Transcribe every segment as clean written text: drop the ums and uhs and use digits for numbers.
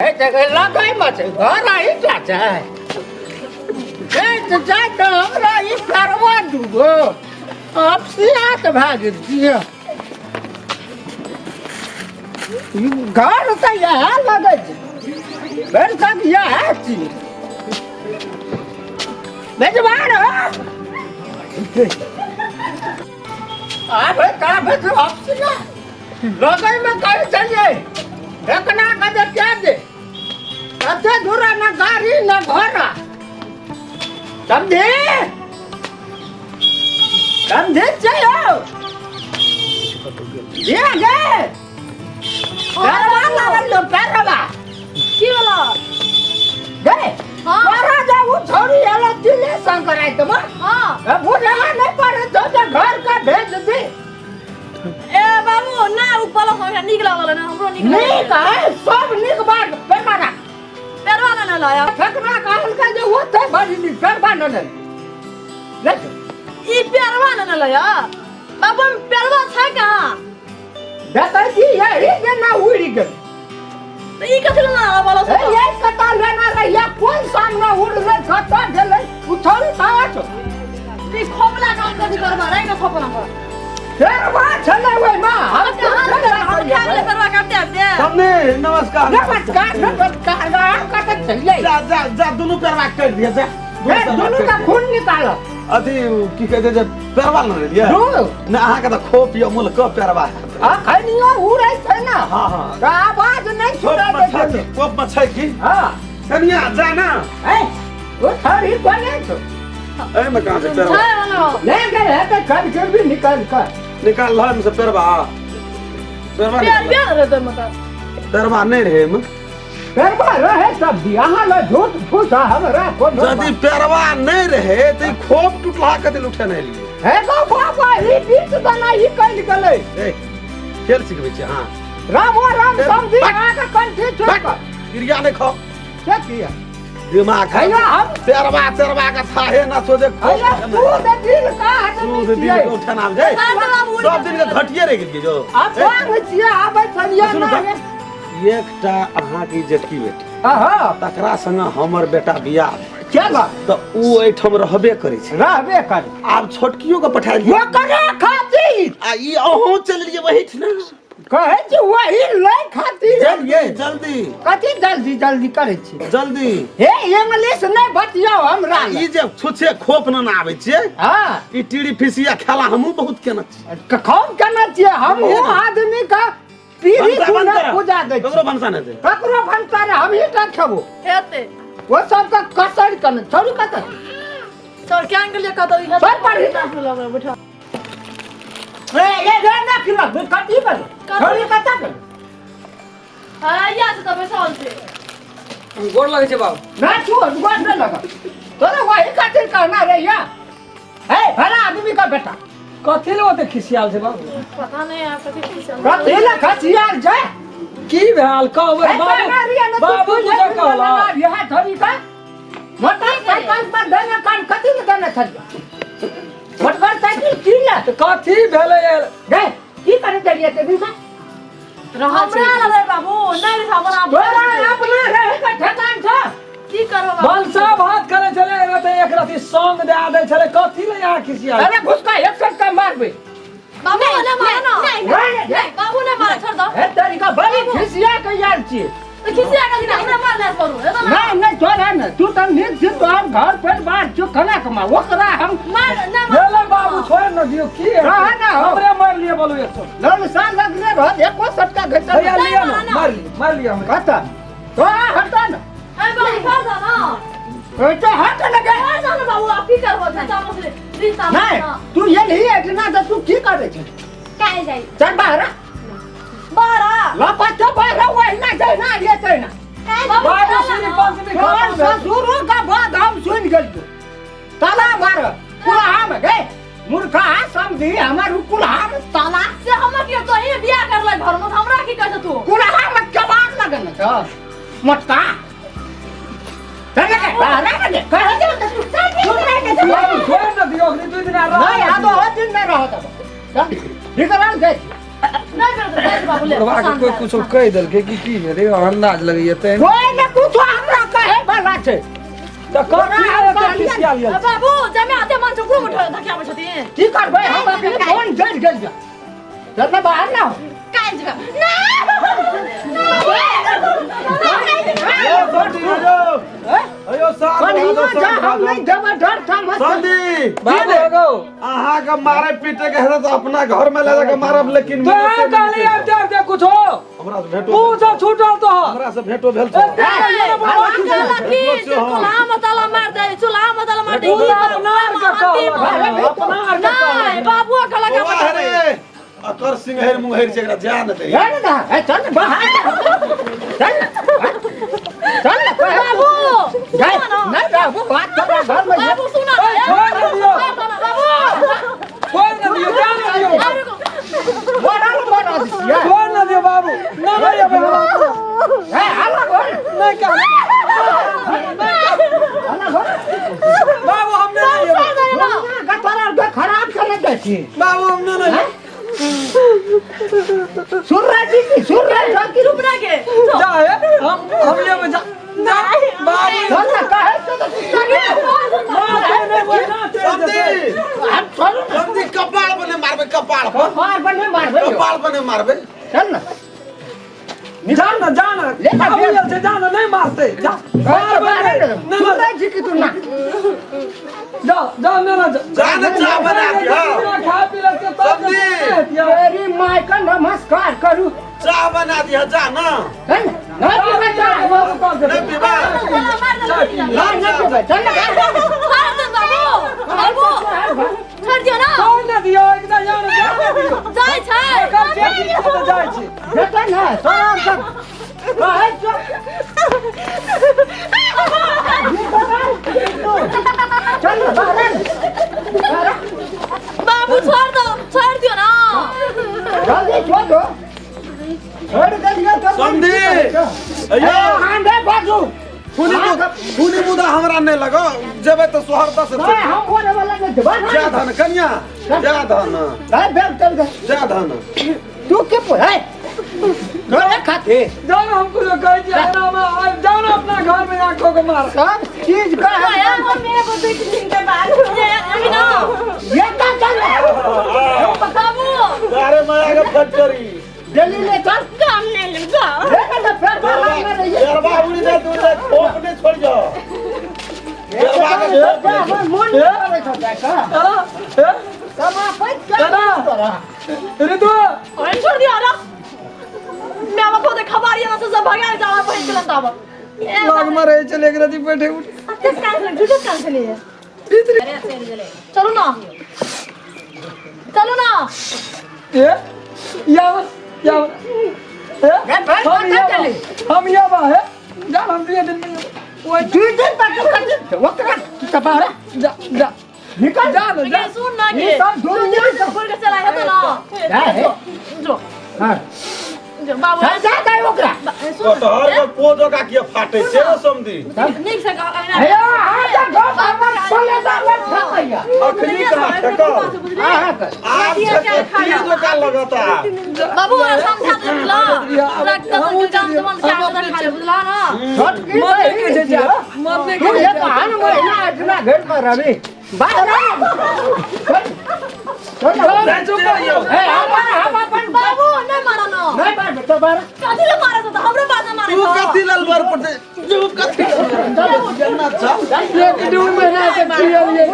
लगाई मत घर आई क्या है तो हमरा ई करवा दूगो अब सियात भाग दिया घर तो यहाँ लगे घर सब यहाँ छी बेजवान अब का बस अब सिया लगाई में कहीं चलिए एकना कदे क्या दे अते दूरा न गाड़ी न घोड़ा समझे समझे चलो ये गे परवा लागल लो परवा की वाला गे परवा जाऊ छोड़ी एला दिले शंकर आई तुम हां अब बुढ़ा नहीं पड़े तो घर का भेज दे ए बाबू ना ऊपर हो निक लागल ना हमरो निक नहीं का सब निक बात पेमाना पेरवा ना लाया ठकना कहल का जो होते बड़ी निक पेरवा न ले ई पेरवा ना लाया बाबू पेरवा था कहां देखै छी ये ना उड़ी गई तो ई कथि ना वाला ए ये कता लेना रे ये कोन सामने उड़ ले खता गेले उछल ताच ई खोपला काम कथि करबा रे का खोपला पर पेरवा चले वे मां हम कहां हम क्या ले पेरवा काटते आते हमने नमस्कार नमस्कार का चलिए जा दोनों पेरवा काट दिया जा दोनों का खून निकालो अथी की कहते जे पेरवा न दिया ना अहाँ के त खो पियो मूल क पेरवा आ खनियो उड़ै छै ना हां हां का आवाज नहीं सुनाई दे कोप में छै की हां कनिया जा ना ए वो थारी बने तो ए में कहां से पेरवा ले गए है तो कर के भी निकाल कर निकाल ला में से पेरवा रे तो मत पेरवा नहीं रहे में पेरवा रहे सब यहाँ ला झूठ फूसा हमरा को यदि पेरवा नहीं रहे तो खोप टूटला कते उठे नहीं लिए है गो बाबा ई बीच दाना ई कल गले ए खेल सिखबे छी हां राम समझी आके कंठी छोड़ गिरिया नहीं खो क्या किया दिमाग है हम पेरवा का थाहे ना सोचे अरे तू दे दिल का हट तू दे दिल को उठा नाम जाए सब दिन के घटिए रह गेल जो अब बाग छिया आबै छलिया ना एकटा अहाँ की जेठकी बेटी आहा तकरा संग हमर बेटा बियाह क्या बा तो ऊ एठम रहबे करे छै रहबे कर आब छोटकियो के पठा दियो वो करे खातिर आ ई अहूं चल लिए वही ठ ना कहे छी वही ले खातिर जल्दी कथि जल्दी करे छी जल्दी हे इंग्लिश नहीं बतियो हमरा ई जे छुछे खोप न आबै छै हां ई टीड़ी फिसिया खेला हमहू बहुत केना छी कौन करना चाहिए हम वो आदमी का पीढ़ी पूरा पूजा दे ककरो भनसा नहीं दे ककरो भंसार हम ही का खेबो हेते वो सब का कसर करना छोड़ी कत चल क्या के लिए कतो ई सब पढ़ी लगे बैठा ए ये ना किला कति पर छोड़ी कत कर हां या से तो बैठल छे गोड़ लगे छे बाबू ना छू गोड़ न लगा तोरा वही खातिर करना रे या ए भला आदमी का बेटा कथि ले ओते खिसियाल छे बाबू पता नहीं आ कथि कथि ले खचियाल छै की भेल कहबै बाबू बाबू जी का कहला यह थोड़ी का मोटर साइकिल पर देना कान कथि ले देना छल मोटर साइकिल की ले तो कथि भेले यार गे की करे चलिए ते दिशा हमरा लगे बाबू नहीं हमरा तोरा अपना रहे का ठकान छ की करो बलसा भात करे चले रहते एक राती संग दे दे छले कथि ले यहाँ खिसियाल अरे घुसका एक शॉट का मारबे बाबू ने मारा ना नहीं बाबू ने मारा छोड़ दो ए तरीका बड़ी खिसिया के यार छी तो किसी आगे नहीं हमरा मार दे करू है तो नहीं छोड़ा ना तू तो निक दिन तो हम घर पर बाहर जो खाना कमा ओकरा हम मार ना भेले बाबू छोड़ न दियो की है रहा ना हो। हमरे मार लिए बोलू एक सौ लड़ सान लगने रह एको सटका घटा भैया लिया ना मार लिया हमरे कता तो हटा ना ए बाबू छोड़ दो ना ओ तो हट लगे छोड़ दो ना बाबू आप की करबो चाचा मुझे रिश्ता नहीं तू ये नहीं इतना तो तू की करे छ काहे जाई चल बाहर बारा लपा तो बाहर वही ना जाए ना ये जाए ना बाबू सुनी कौन से कौन ससुर का बात हम सुन गए ताला मार कुल्हा में गए मूर्खा समझी हमार कुल्हा में ताला से हम के तो ही बियाह कर ले घर में हमरा की कहत तू कुल्हा में कबाड़ लगन छ मटका चल के बाहर आ दे कह दे तू बाबू छोड़ न दियो अगले 2 दिन आ रहा नहीं आ तो दिन में रहो तब चल निकल गए नहीं कर बाबू ले बुढ़वा के कोई कुछ कह दिल के की रे अंदाज लगइए ते कोई ने कुछ हमरा कहे वाला छै त कथी है खिसिया लिया बाबू जमे आते मन चुकू उठो धकिया में छथि की करबै हम अभी फोन जड़ गेल जा चल बाहर ना काई जगह अयो संदीप बाबू गो अहाँ के मारे पीटे के है तो अपना घर में ले जाके मारब लेकिन तो गाली अब दे कुछ हो हमरा से भेटो तू से छूटल तो हमरा से भेटो भेल तो चूल्हा मतला मार दे चूल्हा मतला मार दे नहीं बाबू कला का अरे अकर सिंहेर मुंहेर जेकरा जान दे यार ना चल बाहर चल चल बाबू जाए नहीं बाबू बात कर घर में बाबू सुना बाबू कोई न दियो जान दियो बड़ा दिया कोई न दियो बाबू ना ये बाबू ए आला बोल नहीं का बाबू हमने नहीं गटरा खराब कर देती बाबू हमने नहीं सुन रही थी सुन रही की रुक रहा के जा है हम ये में जा बाबू चल ना कहे तो संदीप हम चल संदीप कपाल बने मारबे कपाल पर मार बने मार कपाल बने मारबे चल ना जाना जाना बाबू ये से जाना नहीं मारते जा बार बार सुन रही थी कि तू ना जा जा ना जान जा बना दिया खा पी लेते तब मेरी माँ का नमस्कार करूं चाह बना दिया जा ना चल नहीं नहीं पीबा चल बाबू छोड़ दियो ना कौन न दियो एकदम यार दियो जाय छै कब खेती तो जाय छी बेटा ना सरार सब कहे चल बाहर बाबू छोड़ दियो ना जल्दी छोड़ दो छोड़ दिया तो संदीप अयो आंधे बाजू खूनी मुदा हमरा नहीं लगो जेबे तो सोहरता से नहीं हम होने वाला नहीं जवान जा धन कन्या जा धन नहीं बेल चल गए जा धन तू के है घरे खाते जाओ हमको जो कह दिया ना मैं जाओ ना अपना घर में आंखों को मार सब चीज का है मेरे को 2 दिन के बाद अभी ना ये क्या चल रहा है बाबू अरे मैं आगे फैक्ट्री दिल्ली ले चल काम नहीं लगा देखा तो फिर बाहर में रहिए यारबा उड़ी दे तू दे खोप ने छोड़ जाओ यारबा के हमर मन करे छ का कमा पैसा क्या ऋतु अरे छोड़ दिया ना मैं आपको तो खबर ये ना से सब भगा जावा बहन के लंतावा लाग मारे चले एक राती बैठे उठ किस काम से झूठ काम से लिए चलो ना ए या ए हम या बा है जा हम 2 दिन में वो 2 दिन पर तू कर वकरा तबारा जा जा निकल जा ये सुन ना ये सब दुनिया का खोल के चला है तो ना क्या है जो हां जो बाबू जा दे वकरा तो तोहर के पोजो का किया फाटे से समझी नहीं से का अरे आ जा गो बाबा बोले दा मत खैया अखनी का ठका हां आज से जो का लगाता बाबू समझा दे ला रक्त तो जान जमन क्या खा ले बुझला ना छोट की मरने के जा मरने तू के ये कहां महीना इतना घर पर रवि बाहर चुप रहियो हम अपन बाबू नहीं मारो ना नहीं बात तो बार कथी ले मारे तो हमरे बात में मारे तू कथी लल बर पड़ते तू कथी जन्ना छ एक 2 महीना से पिए लिए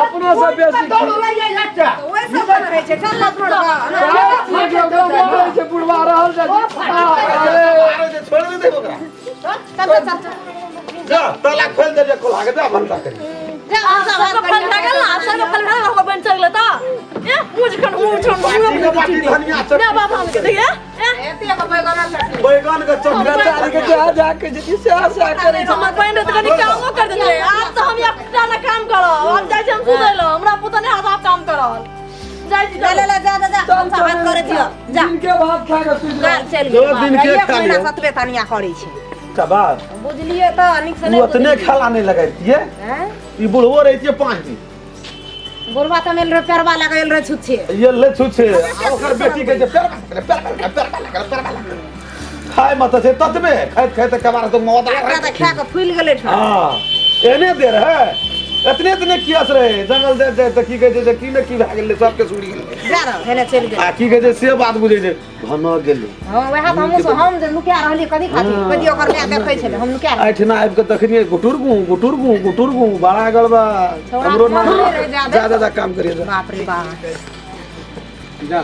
अपना सब बेसी तो ले लच्चा वैसे बन रहे छे चल ना से बुढ़वा रहल जा अरे छोड़ दे ओकरा जा ताला खोल दे को लागे जा बनता करे सबको फल लागल ना सबको फल लागल हमको बन चल लेता ए मुझ बाटी धनिया ना बाबा हम देखिए बैगन का चटनी बेचारी के जा के जति से आशा करे हम बहन तो कनी काम कर देले आज तो हम एकटा ना काम करो हम जाय हम सुतैलो हमरा पुता ने हाथ काम करो जाय जी ले ले जा हम बात करे दियो जा दिन के बाद खा के सुत चल दो दिन के खा लियो सतबे तनिया करै छै कबाब बुझलिए त निक से तू उतने खाला नहीं लगाती है हैं ये बुढ़वो रहती है 5 दिन गोरबा त मेल रे पेरवा लगल रे छुच्छे ये ले छुछे आ ओकर बेटी के जे पैर खाए मत से ततबे खाए त कबार तो मौत आटा त खा के फूल गेले छ हां एने देर है इतने कियास रहे जंगल दे त की कहे जे की न की भाग गेले सबके सुड़ी गेले जा रह हेने चल गेल आ की कहे जे से बात बुझे जे धन गेले हां वहा त हम जे लुकिया रहली कदी खाती कदी ओकर ले देखै छले हम लुकिया आठना आबि के तखनी गुटुरगु बड़ा गड़बा हमरो ना ज्यादा काम करिए बाप रे बाप जा